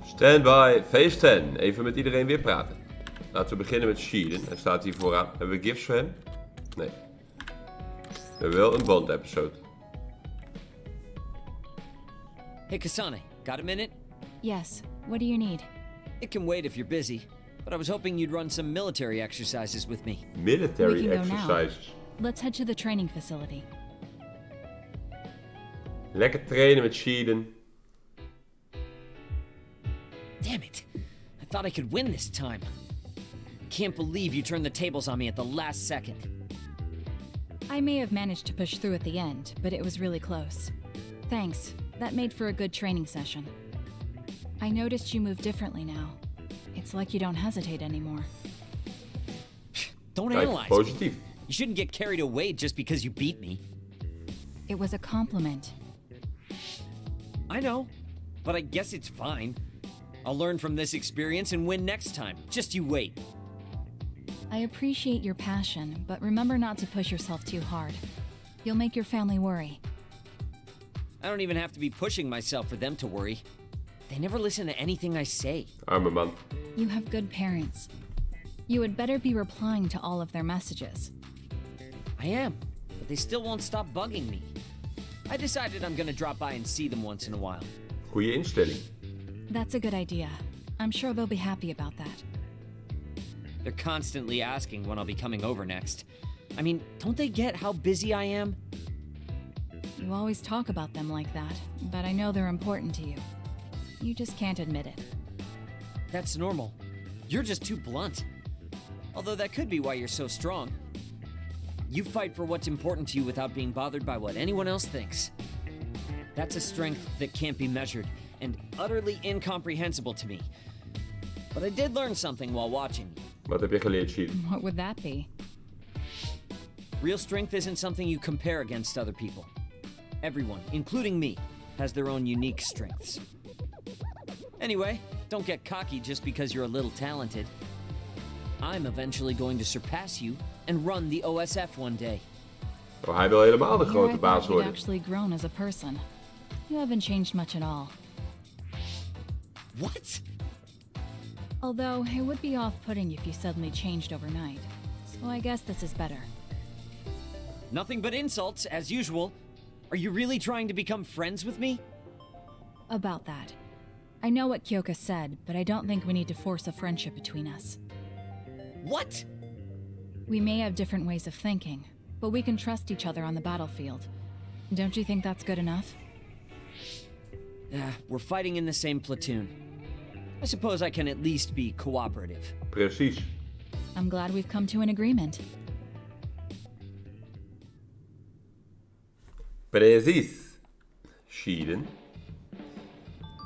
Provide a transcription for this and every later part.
Standby, phase 10. Even met iedereen weer praten. Laten we beginnen met chillen. Hij staat hier vooraan. Hebben we gifts voor hem? Nee. We hebben wel een bond episode. Hey Kasane, got a minute? Yes. What do you need? It can wait if you're busy, but I was hoping you'd run some military exercises with me. Military We can go now. exercises. Let's head to the training facility. Lekker trainen met chillen. Damn it. I thought I could win this time. Can't believe you turned the tables on me at the last second. I may have managed to push through at the end, but it was really close. Thanks. That made for a good training session. I noticed you move differently now. It's like you don't hesitate anymore. Don't Kijk, analyze me. positief. You shouldn't get carried away just because you beat me. It was a compliment. I know, but I guess it's fine. I'll learn from this experience and win next time. Just you wait. I appreciate your passion, but remember not to push yourself too hard. You'll make your family worry. I don't even have to be pushing myself for them to worry. They never listen to anything I say. Arme man. You have good parents. You had better be replying to all of their messages. I am, but they still won't stop bugging me. I decided I'm gonna drop by and see them once in a while. Goeie instelling. That's a good idea. I'm sure they'll be happy about that. They're constantly asking when I'll be coming over next. I mean, don't they get how busy I am? You always talk about them like that, but I know they're important to you. You just can't admit it. That's normal. You're just too blunt. Although that could be why you're so strong. You fight for what's important to you without being bothered by what anyone else thinks. That's a strength that can't be measured and utterly incomprehensible to me. But I did learn something while watching you. Wat heb je geleerd, chillen? What would that be? Real strength isn't something you compare against other people. Everyone, including me, has their own unique strengths. Anyway, don't get cocky just because you're a little talented. I'm eventually going to surpass you and run the OSF one day. Oh, hij wil helemaal de Here I grote thought baas you'd worden. actually grown as a person. You haven't changed much at all. What? Although, it would be off-putting if you suddenly changed overnight. So I guess this is better. Nothing but insults, as usual. Are you really trying to become friends with me? About that. I know what Kyoka said, but I don't think we need to force a friendship between us. What? We may have different ways of thinking, but we can trust each other on the battlefield. Don't you think that's good enough? We're fighting in the same platoon. I suppose I can at least be cooperative. Precies. I'm glad we've come to an agreement. Precies. Chillen.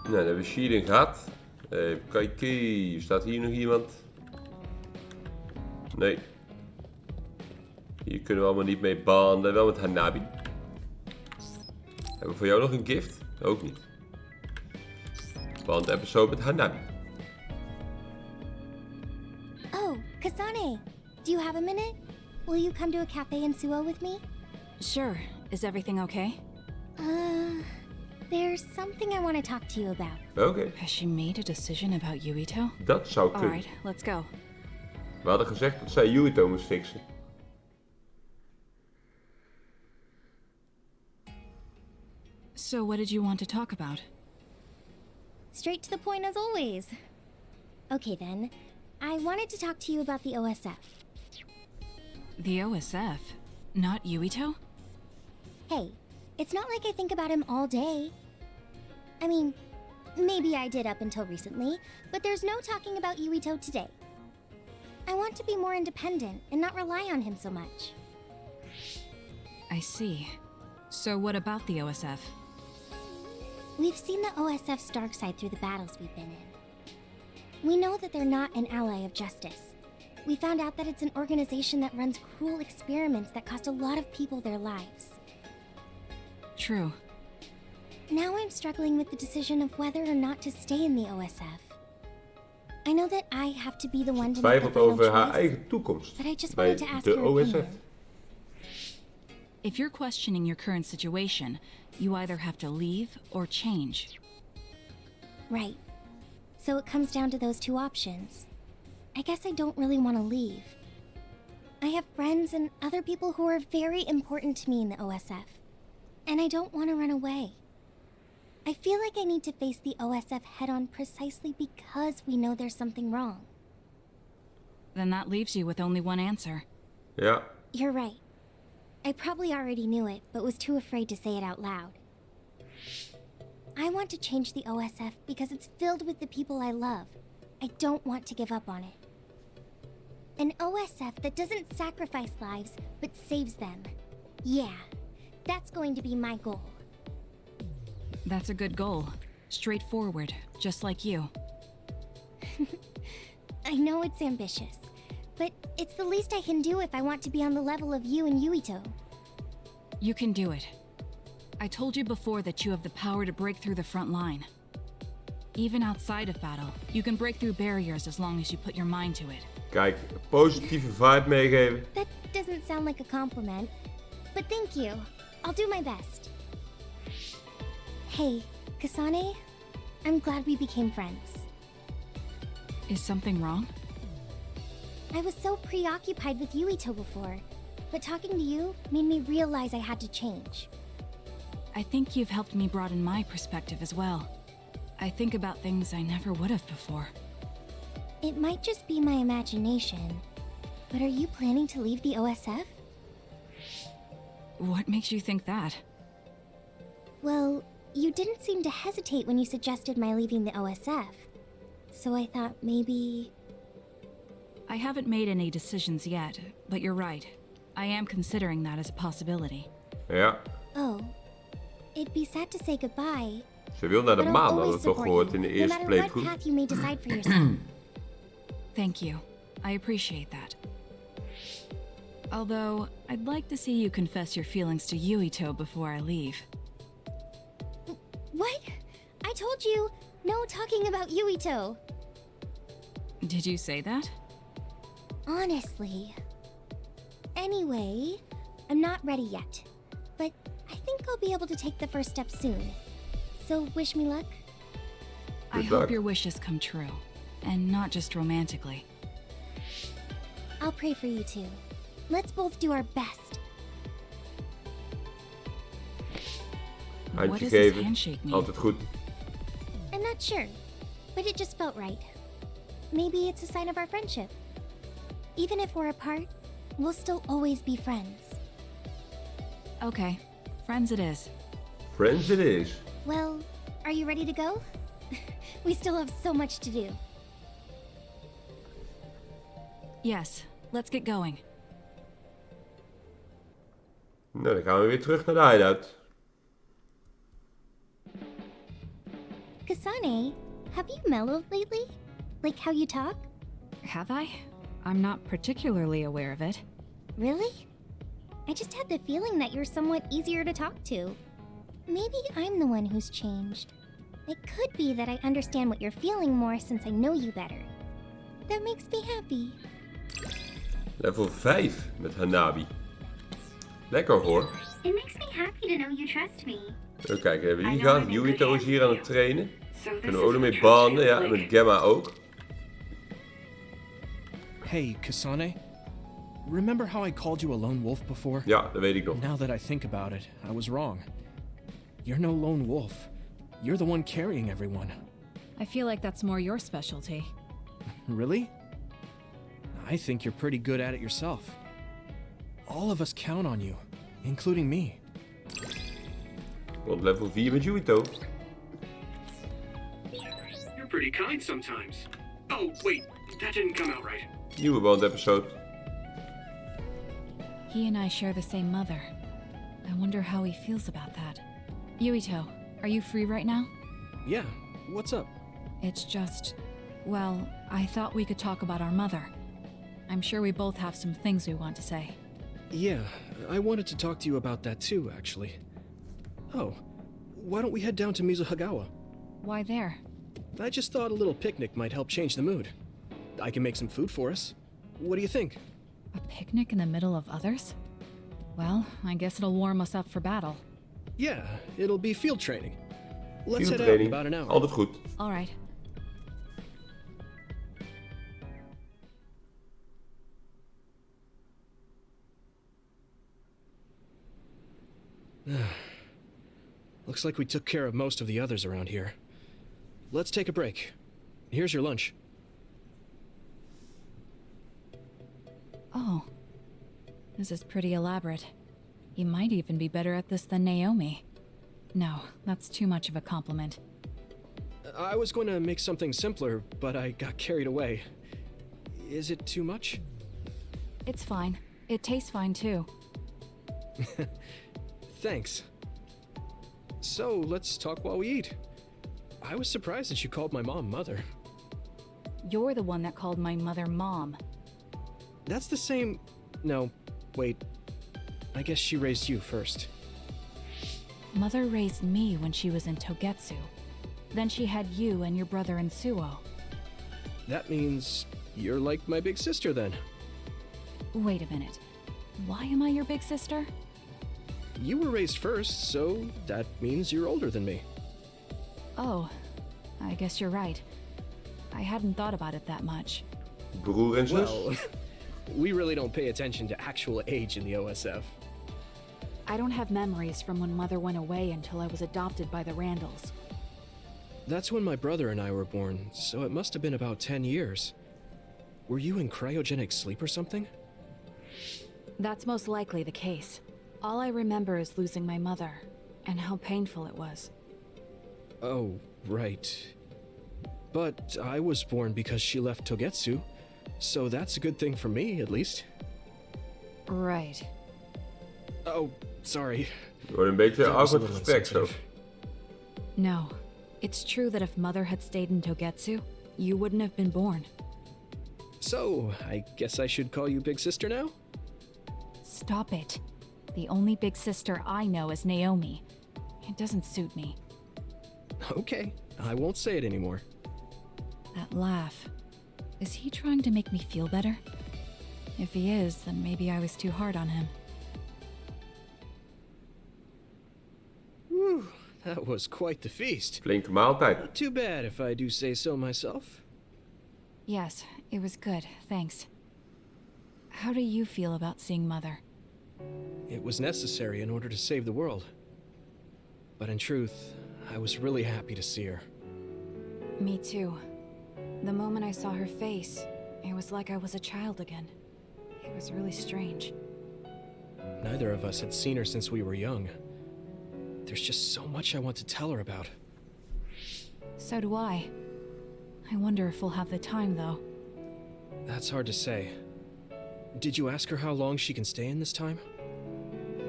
Nou, dan hebben we chillen gehad. Even kijken. Staat hier nog iemand? Nee. Hier kunnen we allemaal niet mee banden. Wel met Hanabi. Hebben we voor jou nog een gift? Ook niet. Band episode met Hanabi. Oh, Kasane, do you have a minute? Will you come to a cafe in Suo with me? Sure. Is everything okay? There's something I want to talk to you about. Oké, Has she made a decision about Yuito? dat zou kunnen. Alright, let's go. We hadden gezegd dat zij Yuito moest fixen. So what did you want to talk about? Straight to the point as always. Okay then, I wanted to talk to you about the OSF. The OSF? Not Yuito? Hey, it's not like I think about him all day. I mean, maybe I did up until recently, but there's no talking about Yuito today. I want to be more independent and not rely on him so much. I see. So what about the OSF? We've seen the OSF's dark side through the battles we've been in. We know that they're not an ally of justice. We found out that it's an organization that runs cruel experiments that cost a lot of people their lives. True. Now I'm struggling with the decision of whether or not to stay in the OSF. I know that I have to be the one to make the Twijfelt final over haar choice, eigen toekomst but I just bij wanted to ask de your OSF. opinion. If you're questioning your current situation, you either have to leave or change. Right. So it comes down to those two options. I guess I don't really want to leave. I have friends and other people who are very important to me in the OSF. And I don't want to run away. I feel like I need to face the OSF head-on precisely because we know there's something wrong. Then that leaves you with only one answer. Ja. You're right. I probably already knew it, but was too afraid to say it out loud. I want to change the OSF because it's filled with the people I love. I don't want to give up on it. An OSF that doesn't sacrifice lives, but saves them. Yeah, that's going to be my goal. That's a good goal. Straightforward, just like you. I know it's ambitious, but it's the least I can do if I want to be on the level of you and Yuito. You can do it. I told you before that you have the power to break through the front line. Even outside of battle, you can break through barriers as long as you put your mind to it. Kijk, positieve vibe meegeven. That doesn't sound like a compliment, but thank you. I'll do my best. Hey, Kasane, I'm glad we became friends. Is something wrong? I was so preoccupied with Yuito before, but talking to you made me realize I had to change. I think you've helped me broaden my perspective as well. I think about things I never would have before. It might just be my imagination, but are you planning to leave the OSF? What makes you think that? Well, you didn't seem to hesitate when you suggested my leaving the OSF, so I thought maybe... I haven't made any decisions yet, but you're right. I am considering that as a possibility. Ja. Oh, it'd be sad to say goodbye, Ze wil naar de but I'll maan, hadden always we toch support gehoord you, in de no eerste matter what playthrough. path you may decide for yourself. Thank you. I appreciate that. Although, I'd like to see you confess your feelings to Yuito before I leave. What? I told you, no talking about Yuito. Did you say that? Honestly. Anyway, I'm not ready yet, but I think I'll be able to take the first step soon. So wish me luck. I Good hope luck. your wishes come true. And not just romantically. I'll pray for you too. Let's both do our best. What Handje does this geven. handshake mean? Altijd goed. I'm not sure, but it just felt right. Maybe it's a sign of our friendship. Even if we're apart, we'll still always be friends. Okay, friends it is. Friends it is. Well, are you ready to go? We still have so much to do. Yes, let's get going. Nou, dan gaan we weer terug naar de hideout. Kasane, have you mellowed lately? Like how you talk? Have I? I'm not particularly aware of it. Really? I just had the feeling that you're somewhat easier to talk to. Maybe I'm the one who's changed. It could be that I understand what you're feeling more since I know you better. That makes me happy. Level 5 met Hanabi. Lekker hoor. It makes me happy to know you trust me. Even kijken, hebben we die gehad? Yuito is hier aan het trainen. Kunnen we ook nog mee banden, ja, en met Gemma ook. Hey, Kasane. Remember how I called you a lone wolf before? Ja, dat weet ik nog. Now that I think about it, I was wrong. You're no lone wolf. You're the one carrying everyone. I feel like that's more your specialty. Really? I think you're pretty good at it yourself. All of us count on you, including me. Want level 4 met Yuito. You're pretty kind sometimes. Oh, wait, that didn't come out right. Nieuwe bandepisode. He and I share the same mother. I wonder how he feels about that. Yuito, are you free right now? Yeah, what's up? It's just... well, I thought we could talk about our mother. I'm sure we both have some things we want to say. Yeah, I wanted to talk to you about that too, actually. Oh, why don't we head down to Mizuhagawa? Why there? I just thought a little picnic might help change the mood. I can make some food for us. What do you think? A picnic in the middle of others? Well, I guess it'll warm us up for battle. Yeah, it'll be field training. Let's Field head out in training. about an hour. Altijd goed. All right. Looks like we took care of most of the others around here. Let's take a break. Here's your lunch. Oh. This is pretty elaborate. You might even be better at this than Naomi. No, that's too much of a compliment. I was going to make something simpler, but I got carried away. Is it too much? It's fine. It tastes fine too. Thanks. So, let's talk while we eat. I was surprised that you called my mom Mother. You're the one that called my mother Mom. That's the same... No, wait. I guess she raised you first. Mother raised me when she was in Togetsu. Then she had you and your brother in Suo. That means you're like my big sister then. Wait a minute. Why am I your big sister? You were raised first, so that means you're older than me. Oh, I guess you're right. I hadn't thought about it that much. Broer en zus? Well, we really don't pay attention to actual age in the OSF. I don't have memories from when Mother went away until I was adopted by the Randalls. That's when my brother and I were born, so it must have been about 10 years. Were you in cryogenic sleep or something? That's most likely the case. All I remember is losing my mother, and how painful it was. Oh, right. But I was born because she left Togetsu, so that's a good thing for me, at least. Right. Oh, sorry. Het wordt een beetje That was a awkward little gesprek zo. insensitive. No. It's true that if Mother had stayed in Togetsu, you wouldn't have been born. So, I guess I should call you Big Sister now? Stop it. The only big sister I know is Naomi. It doesn't suit me. Okay, I won't say it anymore. That laugh. Is he trying to make me feel better? If he is, then maybe I was too hard on him. Whew, that was quite the feast. Flinke maaltijd. Too bad if I do say so myself. Yes, it was good, thanks. How do you feel about seeing Mother? It was necessary in order to save the world. But in truth, I was really happy to see her. Me too. The moment I saw her face, it was like I was a child again. It was really strange. Neither of us had seen her since we were young. There's just so much I want to tell her about. So do I. I wonder if we'll have the time, though. That's hard to say. Did you ask her how long she can stay in this time?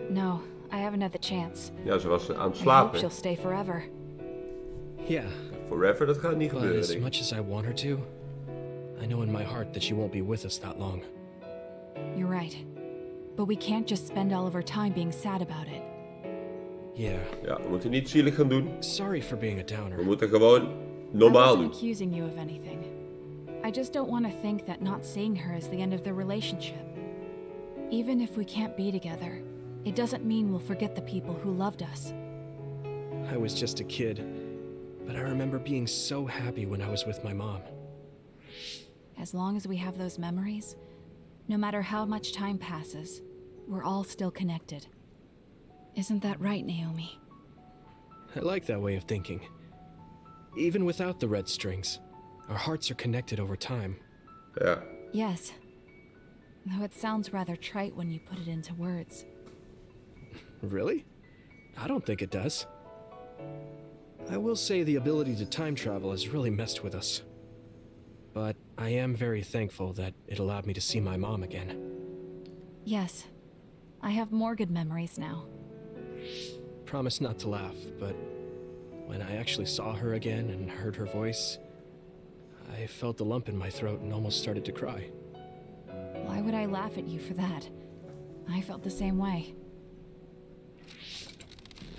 No, I haven't had the chance. Ja, ze was aan het I hope slapen. she'll stay forever. Yeah, Forever, dat gaat niet but gebeuren, as denk ik. much as I want her to, I know in my heart that she won't be with us that long. You're right. But we can't just spend all of our time being sad about it. Yeah, Ja, we moeten niet zielig gaan doen. sorry for being a We downer. moeten gewoon I normaal wasn't doen. accusing you of anything. I just don't want to think that not seeing her is the end of the relationship. Even if we can't be together, it doesn't mean we'll forget the people who loved us. I was just a kid, but I remember being so happy when I was with my mom. As long as we have those memories, no matter how much time passes, we're all still connected. Isn't that right, Naomi? I like that way of thinking. Even without the red strings, our hearts are connected over time. Ja. Yes. Though it sounds rather trite when you put it into words. Really? I don't think it does. I will say the ability to time travel has really messed with us. But I am very thankful that it allowed me to see my mom again. Yes. I have more good memories now. Promise not to laugh, but when I actually saw her again and heard her voice, I felt a lump in my throat and almost started to cry. Why would I laugh at you for that? I felt the same way.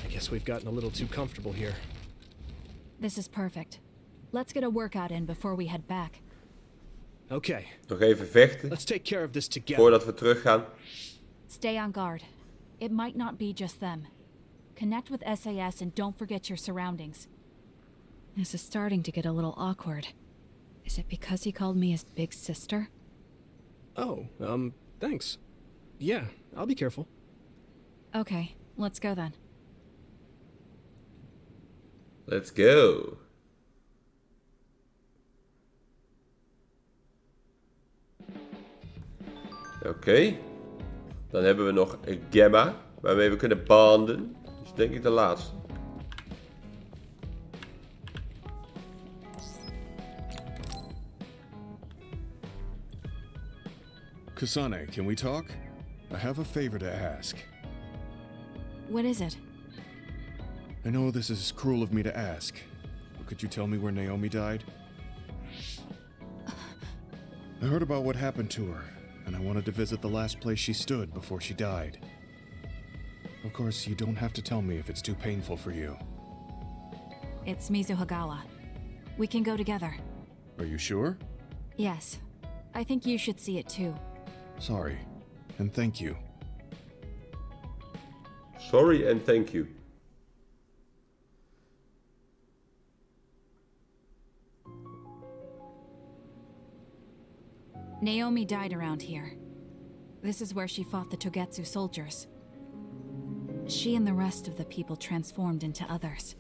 I guess we've gotten a little too comfortable here. This is perfect. Let's get a workout in before we head back. Okay, Nog even vechten let's take care of this together. voordat we teruggaan. Stay on guard. It might not be just them. Connect with SAS and don't forget your surroundings. This is starting to get a little awkward. Is it because he called me his big sister? Oh, thanks. Yeah, I'll be careful. Okay, let's go then. Let's go. Oké. Dan hebben we nog een Gamma, waarmee we kunnen banden. Dus denk ik de laatste. Kasane, can we talk? I have a favor to ask. What is it? I know this is cruel of me to ask, but could you tell me where Naomi died? I heard about what happened to her, and I wanted to visit the last place she stood before she died. Of course, you don't have to tell me if it's too painful for you. It's Mizuhagawa. We can go together. Are you sure? Yes. I think you should see it too. Sorry, and thank you. Sorry and thank you. Naomi died around here. This is where she fought the Togetsu soldiers. She and the rest of the people transformed into others.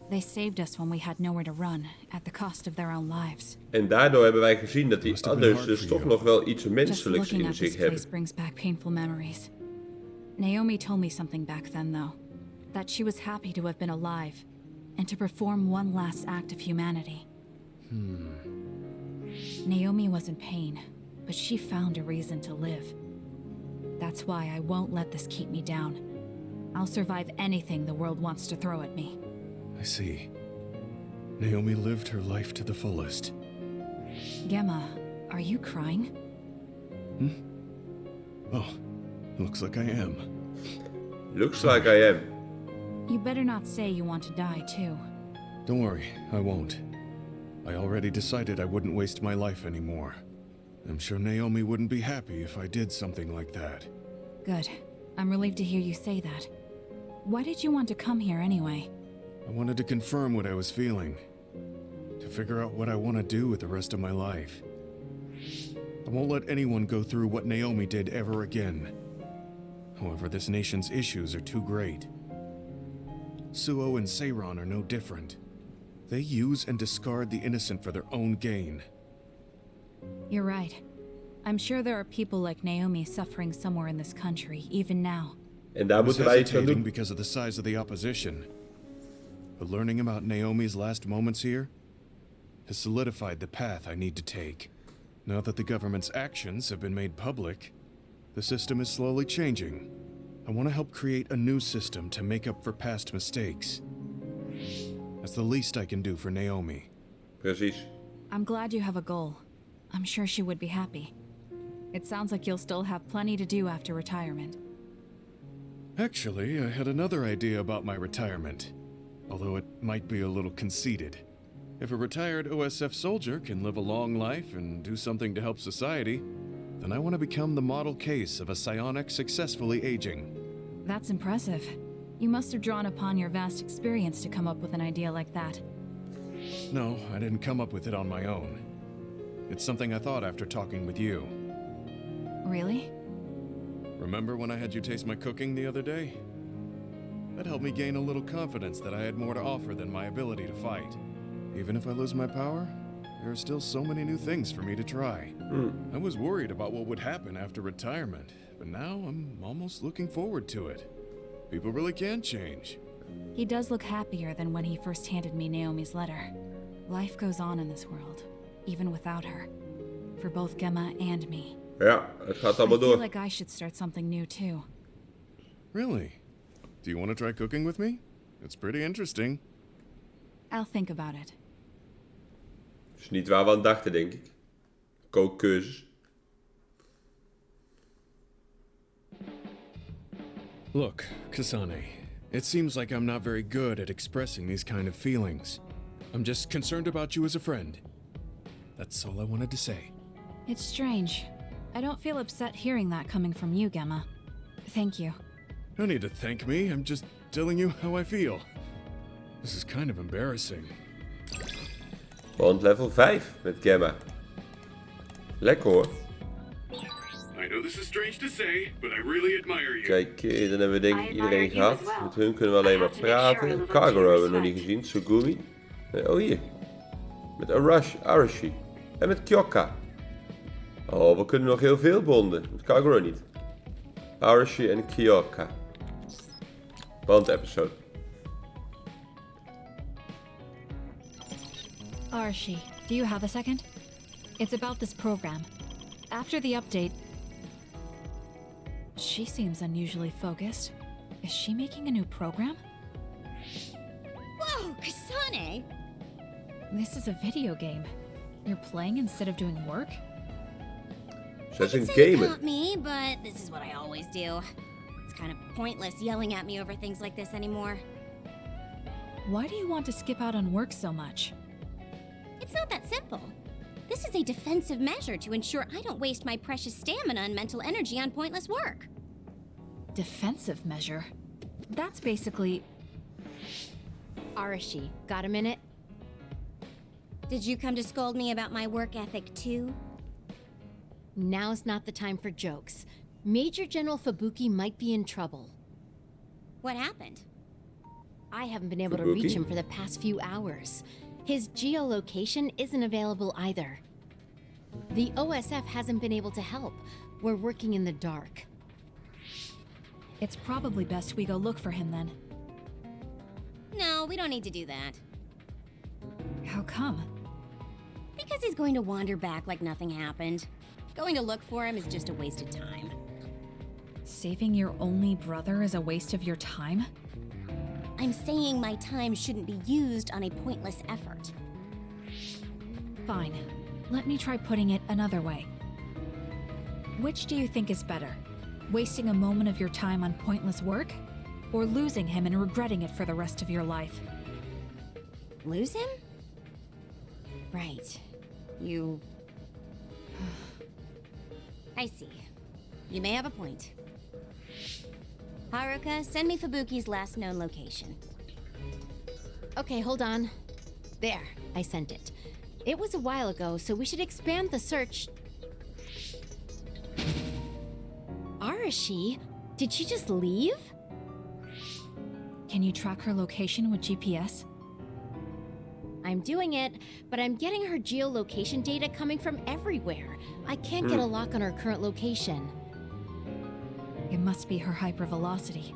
They saved us when we had nowhere to run, at the cost of their own lives. En daardoor hebben wij gezien dat die others dus toch nog wel iets Just menselijks looking in at zich this hebben. place brings back painful memories. Naomi told me something back then, though. That she was happy to have been alive, and to perform one last act of humanity. Naomi was in pain, but she found a reason to live. That's why I won't let this keep me down. I'll survive anything the world wants to throw at me. I see. Naomi lived her life to the fullest. Gemma, are you crying? Oh, looks like I am. Looks like I am. You better not say you want to die, too. Don't worry, I won't. I already decided I wouldn't waste my life anymore. I'm sure Naomi wouldn't be happy if I did something like that. Good. I'm relieved to hear you say that. Why did you want to come here anyway? I wanted to confirm what I was feeling. To figure out what I want to do with the rest of my life. I won't let anyone go through what Naomi did ever again. However, this nation's issues are too great. Suo and Seiron are no different. They use and discard the innocent for their own gain. You're right. I'm sure there are people like Naomi suffering somewhere in this country, even now. En daar I was moeten wij iets aan hesitating doen. because of the size of the opposition. But learning about Naomi's last moments here has solidified the path I need to take. Now that the government's actions have been made public, the system is slowly changing. I want to help create a new system to make up for past mistakes. That's the least I can do for Naomi. Precies. I'm glad you have a goal. I'm sure she would be happy. It sounds like you'll still have plenty to do after retirement. Actually, I had another idea about my retirement, although it might be a little conceited. If a retired OSF soldier can live a long life and do something to help society, then I want to become the model case of a psionic successfully aging. That's impressive. You must have drawn upon your vast experience to come up with an idea like that. No, I didn't come up with it on my own. It's something I thought after talking with you. Really? Remember when I had you taste my cooking the other day? That helped me gain a little confidence that I had more to offer than my ability to fight. Even if I lose my power, there are still so many new things for me to try. I was worried about what would happen after retirement, but now I'm almost looking forward to it. People really can change. He does look happier than when he first handed me Naomi's letter. Life goes on in this world, even without her. For both Gemma and me. Ja, het gaat I allemaal feel door. like I should start something new too. Really? Do you want to try cooking with me? It's pretty interesting. I'll think about it. Is niet waar we aan dachten, denk ik. Kookcursus. Look, Kasane, it seems like I'm not very good at expressing these kind of feelings. I'm just concerned about you as a friend. That's all I wanted to say. It's strange. I don't feel upset hearing that coming from you, Gemma. Thank you. No need to thank me, I'm just telling you how I feel. This is kind of embarrassing. Bond level 5 met Gamma. Lekker hoor. I know this is strange to say, but I really admire you. Kijk, dan hebben we denk ik I iedereen admire you as gehad. well. Met hun kunnen we alleen I maar have to make sure I praten. live up to Kagero your hebben we nog niet respect. gezien. Tsugumi. Oh, hier. Met Arashi. En met Kyoka. Oh, we kunnen nog heel veel bonden. Met Kagero niet. Arashi en Kyoka. Band-episode. Arshi, do you have a second? It's about this program. After the update... She seems unusually focused. Is she making a new program? Whoa, Kasane! This is a video game. You're playing instead of doing work? Ze is een Say you gamer. caught me, but this is what I always do. It's kind of pointless yelling at me over things like this anymore. Why do you want to skip out on work so much? It's not that simple. This is a defensive measure to ensure I don't waste my precious stamina and mental energy on pointless work. Defensive measure? That's basically... Arashi, got a minute? Did you come to scold me about my work ethic too? Now's not the time for jokes. Major General Fubuki might be in trouble. What happened? I haven't been able to Fubuki? reach him for the past few hours. His geolocation isn't available either. The OSF hasn't been able to help. We're working in the dark. It's probably best we go look for him then. No, we don't need to do that. How come? Because he's going to wander back like nothing happened. Going to look for him is just a waste of time. Saving your only brother is a waste of your time? I'm saying my time shouldn't be used on a pointless effort. Fine. Let me try putting it another way. Which do you think is better? Wasting a moment of your time on pointless work? Or losing him and regretting it for the rest of your life? Lose him? Right. You... I see. You may have a point. Haruka, send me Fubuki's last known location. Okay, hold on. There, I sent it. It was a while ago, so we should expand the search. Arashi? Did she just leave? Can you track her location with GPS? I'm doing it, but I'm getting her geolocation data coming from everywhere. I can't get a lock on her current location. It must be her hypervelocity.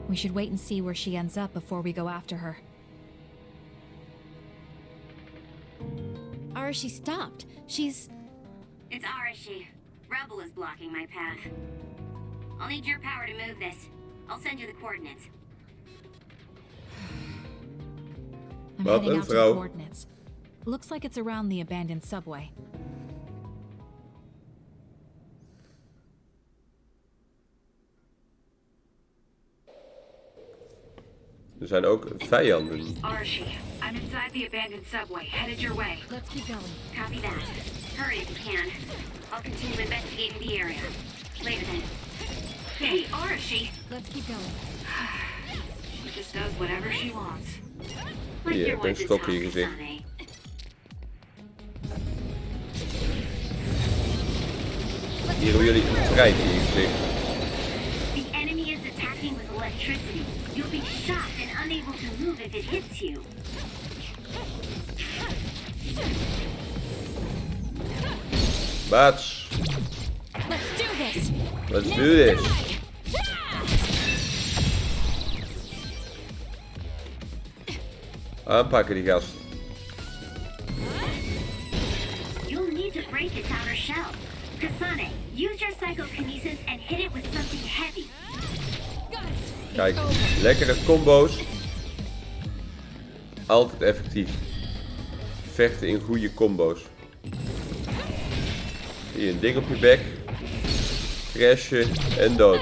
We should wait and see where she ends up before we go after her. Arashi stopped. She's... It's Arashi. Rebel is blocking my path. I'll need your power to move this. I'll send you the coordinates. I'm Wat heading een out to vrouw. the coordinates. Looks like it's around the abandoned subway. Er zijn ook vijanden. Arashi, I'm inside the abandoned subway, headed your way. Let's keep going. Copy that. Hurry if you can. I'll continue investigating the area. Later then. Hey, Arashi! Let's keep going. She just does whatever she wants. Like Hier, your ik ben ones in stok in je gezicht. Kasane. Hier hebben jullie een trein in je gezicht. The enemy is attacking with electricity. You'll be shocked and unable to move if it hits you. Bats, Let's do this! let's do this. Aanpakken die gast. You'll need to break its outer shell. Kasane, use your psychokinesis and hit it with something heavy. Kijk, lekkere combo's. Altijd effectief. Vechten in goede combo's. Hier, een ding op je bek. Crashen en dood.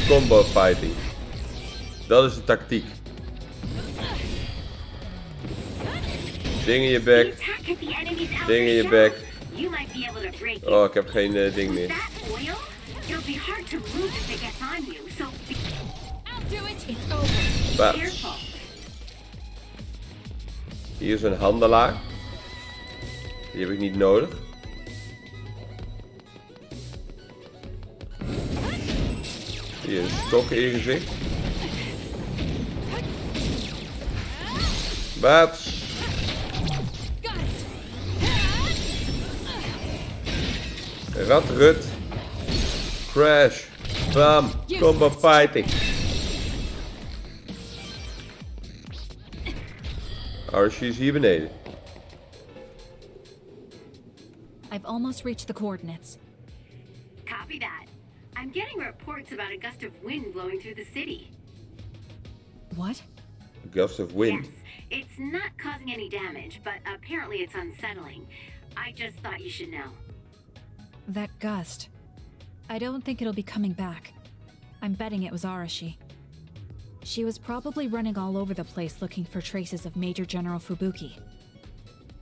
Combo fighting. Dat is de tactiek. Ding in je The bek. attack at the enemy's outer Ding in je shell. bek. You might be able to break it. Oh, ik heb geen ding meer. That oil? It'll be hard to move if it gets on you, so be I'll do it! It's over! Bats. careful. Hier is een handelaar. Die heb ik niet nodig. Hier, een stok in je gezicht. Bats. Radrut. Crash. Bam. Combo fighting. Archie is hier beneden. I've almost reached the coordinates. Copy that. I'm getting reports about a gust of wind blowing through the city. What? A gust of wind. Yes, it's not causing any damage, but apparently it's unsettling. I just thought you should know. That gust. I don't think it'll be coming back. I'm betting it was Arashi. She was probably running all over the place looking for traces of Major General Fubuki.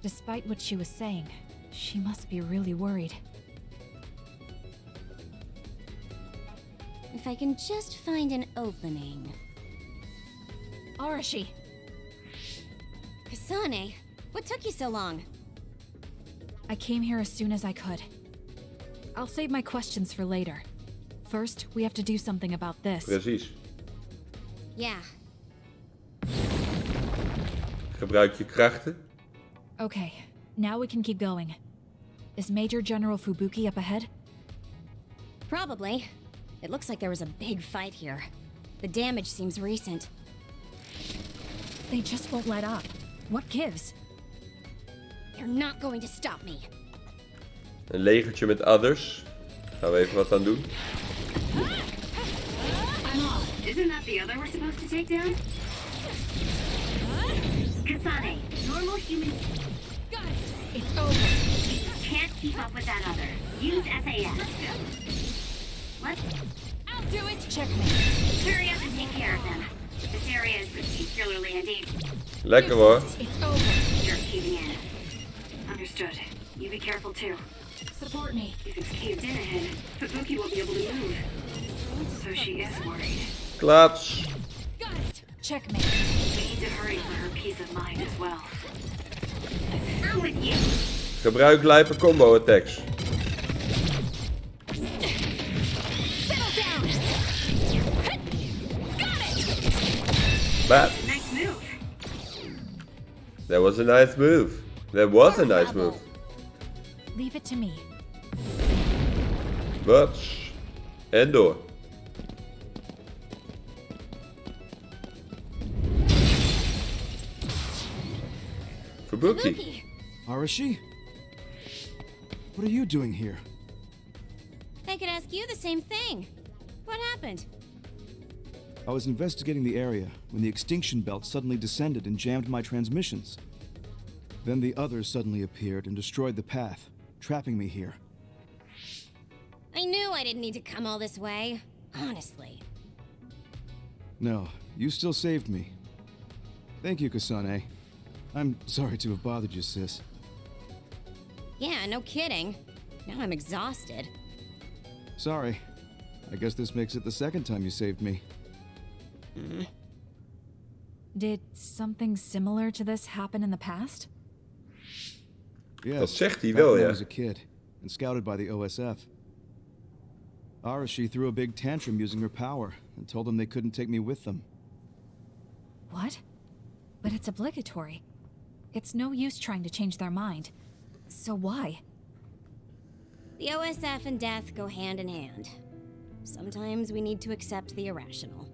Despite what she was saying, she must be really worried. If I can just find an opening. Arashi! Kasane, what took you so long? I came here as soon as I could. I'll save my questions for later. First, we have to do something about this. Precies. Yeah. Gebruik je krachten. Okay, now we can keep going. Is Major General Fubuki up ahead? Probably. It looks like there was a big fight here. The damage seems recent. They just won't let up. What gives? They're not going to stop me. Een legertje met others. Gaan we even wat aan doen. Isn't that the other we're supposed to take down? Kasane, normal human It's over. can't keep up with that other. Use SAS. Let's I'll do it. Checkmate. hurry up and take care of them. This area is particularly endangered. Lekker hoor. It's over. You're caving in. Understood. You be careful too. Support me. If it's caved in ahead, Fubuki won't be able to move. So she is worried. Klats. Got it. Checkmate. We need to hurry for her peace of mind as well. I'm with you. Gebruik lijpe combo attacks. Settle down! Got it! Bad. Nice move. That was a nice move. That was a nice move. Leave it to me. Bats. En door. Fubuki. Arashi? What are you doing here? I could ask you the same thing. What happened? I was investigating the area when the extinction belt suddenly descended and jammed my transmissions. Then the others suddenly appeared and destroyed the path, trapping me here. I knew I didn't need to come all this way. Honestly. No, you still saved me. Thank you, Kasane. I'm sorry to have bothered you, sis. Yeah, no kidding. Now I'm exhausted. Sorry. I guess this makes it the second time you saved me. Did something similar to this happen in the past? Yes, Dat zegt hij back wel, when I ja. was a kid and scouted by the OSF. Arashi threw a big tantrum using her power and told them they couldn't take me with them. What? But it's obligatory. It's no use trying to change their mind. So why? The OSF and death go hand in hand. Sometimes we need to accept the irrational.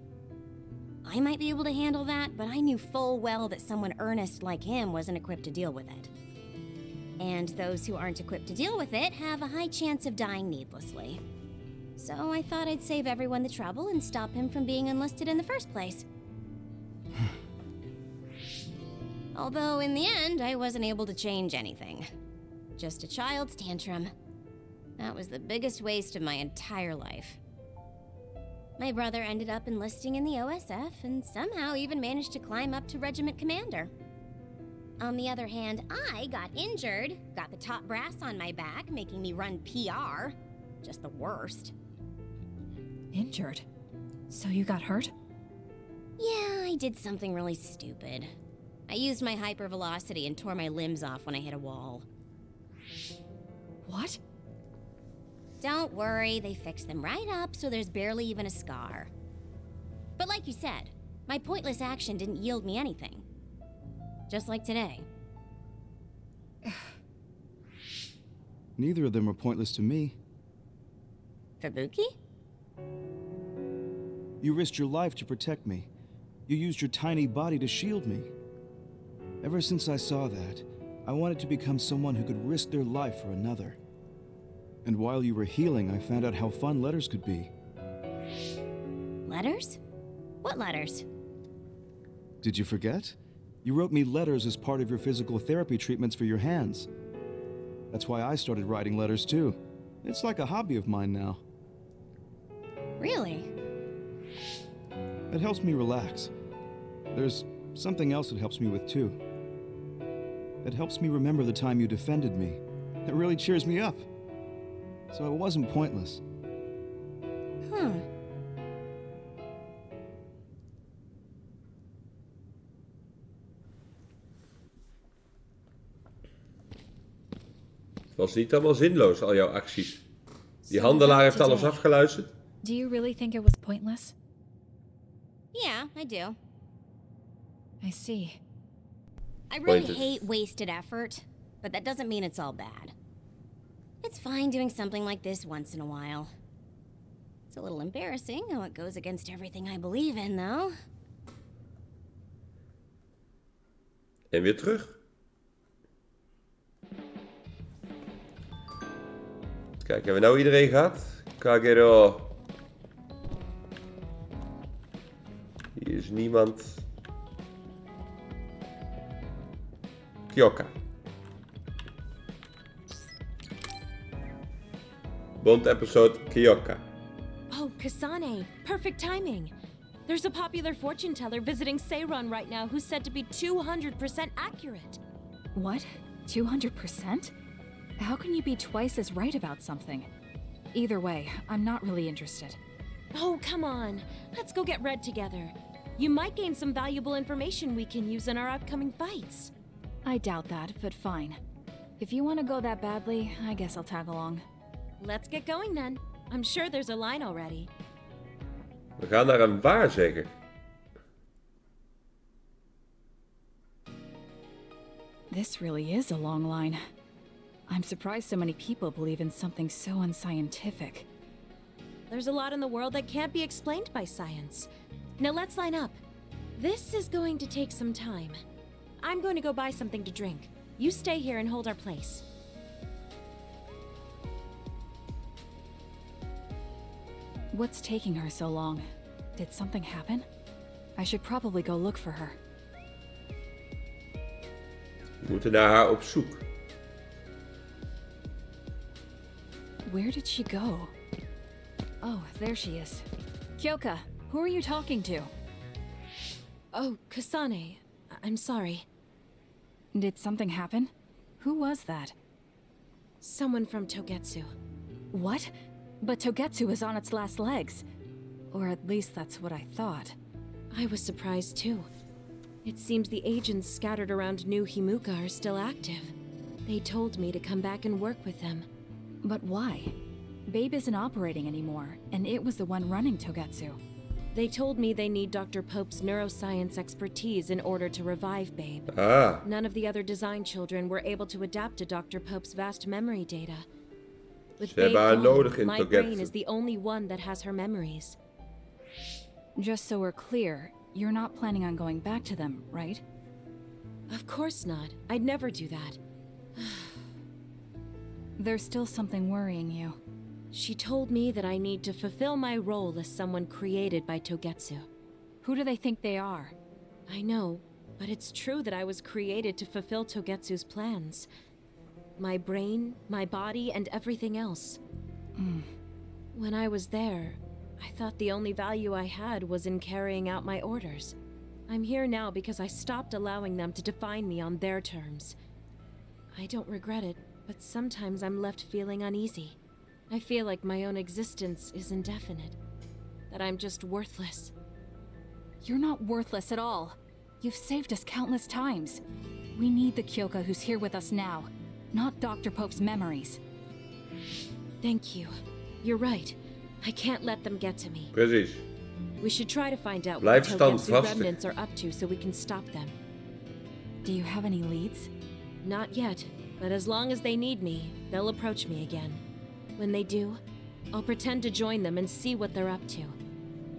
I might be able to handle that, but I knew full well that someone earnest like him wasn't equipped to deal with it. And those who aren't equipped to deal with it have a high chance of dying needlessly. So I thought I'd save everyone the trouble and stop him from being enlisted in the first place. Although in the end, I wasn't able to change anything. Just a child's tantrum. That was the biggest waste of my entire life. My brother ended up enlisting in the OSF and somehow even managed to climb up to regiment commander. On the other hand, I got injured, got the top brass on my back, making me run PR. Just the worst. Injured? So you got hurt? Yeah, I did something really stupid. I used my hypervelocity and tore my limbs off when I hit a wall. What? Don't worry, they fixed them right up so there's barely even a scar. But like you said, my pointless action didn't yield me anything. Just like today. Neither of them are pointless to me. Fubuki? You risked your life to protect me. You used your tiny body to shield me. Ever since I saw that, I wanted to become someone who could risk their life for another. And while you were healing, I found out how fun letters could be. Letters? What letters? Did you forget? You wrote me letters as part of your physical therapy treatments for your hands. That's why I started writing letters too. It's like a hobby of mine now. Really? It helps me relax. There's something else it helps me with too. It helps me remember the time you defended me. It really cheers me up. So it wasn't pointless. Huh. Het was niet allemaal zinloos, al jouw acties. Die So handelaar heeft today. alles afgeluisterd. Do you really think it was pointless? Yeah, I do. I see. I really Pointed. hate wasted effort, but that doesn't mean it's all bad. It's fine doing something like this once in a while. It's a little embarrassing how it goes against everything I believe in, though. En weer terug. Kijk, hebben we nou iedereen gehad? Kagero. Hier is niemand. Kyoka. Bond episode Kyoka. Oh, Kasane. Perfect timing. There's a popular fortune teller visiting Seiron right now who's said to be 200% accurate. What? 200%? How can you be twice as right about something? Either way, I'm not really interested. Oh, come on. Let's go get Red together. You might gain some valuable information we can use in our upcoming fights. I doubt that, but fine. If you want to go that badly, I guess I'll tag along. Let's get going then. I'm sure there's a line already. We gaan naar een waarzegger. This really is a long line. I'm surprised so many people believe in something so unscientific. There's a lot in the world that can't be explained by science. Now let's line up. This is going to take some time. I'm going to go buy something to drink. You stay here and hold our place. What's taking her so long? Did something happen? I should probably go look for her. We moeten naar haar op zoek. Where did she go? Oh, there she is. Kyoka, who are you talking to? Oh, Kasane. I'm sorry. Did something happen? Who was that? Someone from Togetsu. What? But Togetsu is on its last legs. Or at least that's what I thought. I was surprised too. It seems the agents scattered around New Himuka are still active. They told me to come back and work with them. But why? Babe isn't operating anymore, and it was the one running Togetsu. They told me they need Dr. Pope's neuroscience expertise in order to revive Babe. Ah, None of the other design children were able to adapt to Dr. Pope's vast memory data. With Ze Babe hebben haar gone, nodig in my brain Togetsu. is the only one that has her memories. Just so we're clear, you're not planning on going back to them, right? Of course not. I'd never do that. There's still something worrying you. She told me that I need to fulfill my role as someone created by Togetsu. Who do they think they are? I know, but it's true that I was created to fulfill Togetsu's plans. My brain, my body, and everything else. When I was there, I thought the only value I had was in carrying out my orders. I'm here now because I stopped allowing them to define me on their terms. I don't regret it, but sometimes I'm left feeling uneasy. I feel like my own existence is indefinite. That I'm just worthless. You're not worthless at all. You've saved us countless times. We need the Kyoka who's here with us now, not Dr. Pope's memories. Thank you. You're right. I can't let them get to me. Precies. We should try to find out Blijf what Togetsu standvastig. remnants are up to so we can stop them. Do you have any leads? Not yet, but as long as they need me, they'll approach me again. When they do, I'll pretend to join them and see what they're up to.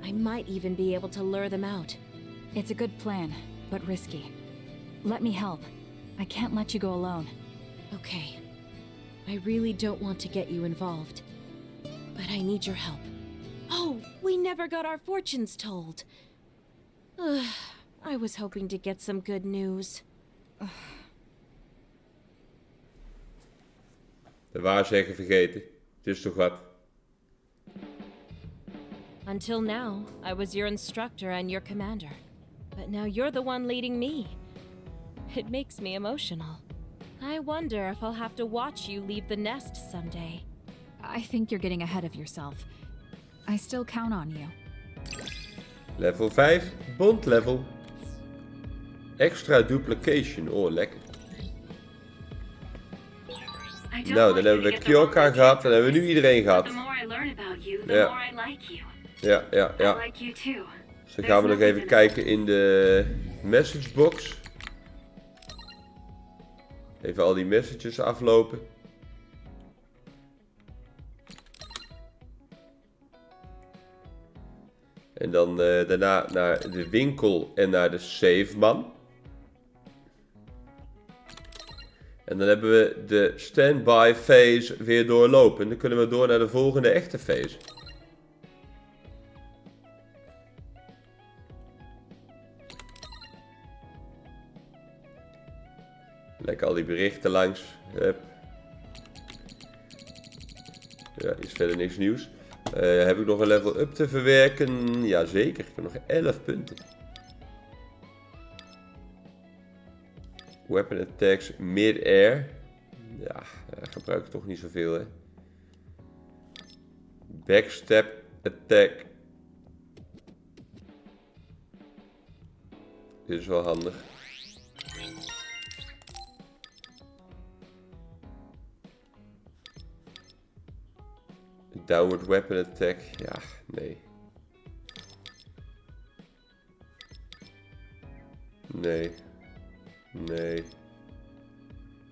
I might even be able to lure them out. It's a good plan, but risky. Let me help. I can't let you go alone. Okay. I really don't want to get you involved, but I need your help. Oh, we never got our fortunes told. Ugh, I was hoping to get some good news. De waarzeggen vergeten. Het is toch wat. Until now, I was your instructor and your commander. But now you're the one leading me. It makes me emotional. I wonder if I'll have to watch you leave the nest someday. I think you're getting ahead of yourself. I still count on you. Level 5, bond level. Extra duplication, oh lekker. Nou, dan hebben we Kyoka gehad en hebben we nu iedereen gehad. Ja. Ja. Dus dan gaan we nog even kijken in de messagebox. Even al die messages aflopen. En dan daarna naar de winkel en naar de saveman. En dan hebben we de standby phase weer doorlopen. Dan kunnen we door naar de volgende echte phase. Lekker al die berichten langs. Hup. Ja, is verder niks nieuws. Heb ik nog een level up te verwerken? Jazeker, ik heb nog 11 punten. Weapon attacks mid-air. Ja, gebruik ik toch niet zoveel, hè. Backstab attack. Dit is wel handig. Downward weapon attack. Ja, nee. Nee. Nee.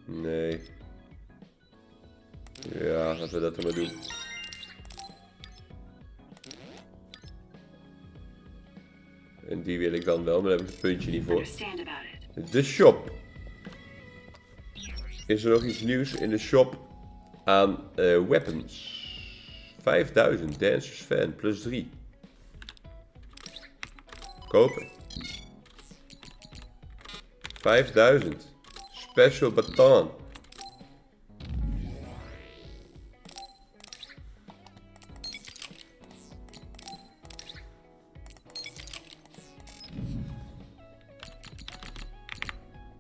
Nee. Ja, laten we dat dan maar doen. En die wil ik dan wel, maar daar heb ik het puntje niet voor. De shop. Is er nog iets nieuws in de shop aan weapons? 5000, Dancers Fan, plus 3. Kopen. 5000. Special baton.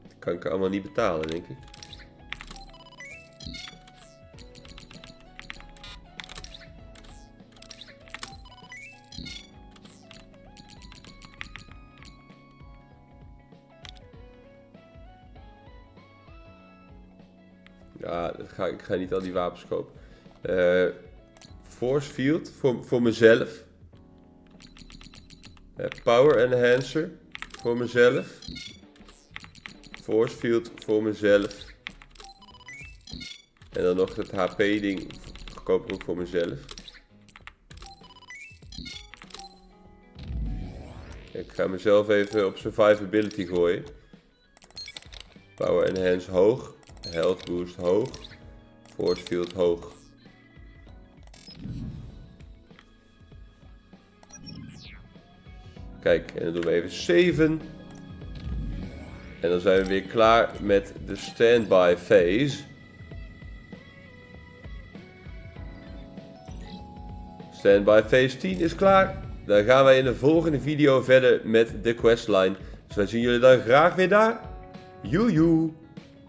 Dat kan ik allemaal niet betalen, denk ik. Ja, ik ga niet al die wapens kopen. Force Field voor mezelf. Power Enhancer voor mezelf. Force Field voor mezelf. En dan nog het HP ding. Koop ik ook voor mezelf. Ik ga mezelf even op survivability gooien. Power Enhance hoog. Health boost hoog. Force field hoog. Kijk, en dan doen we even 7. En dan zijn we weer klaar met de standby phase. Standby phase 10 is klaar. Dan gaan wij in de volgende video verder met de questline. Dus wij zien jullie dan graag weer daar. Joejoe!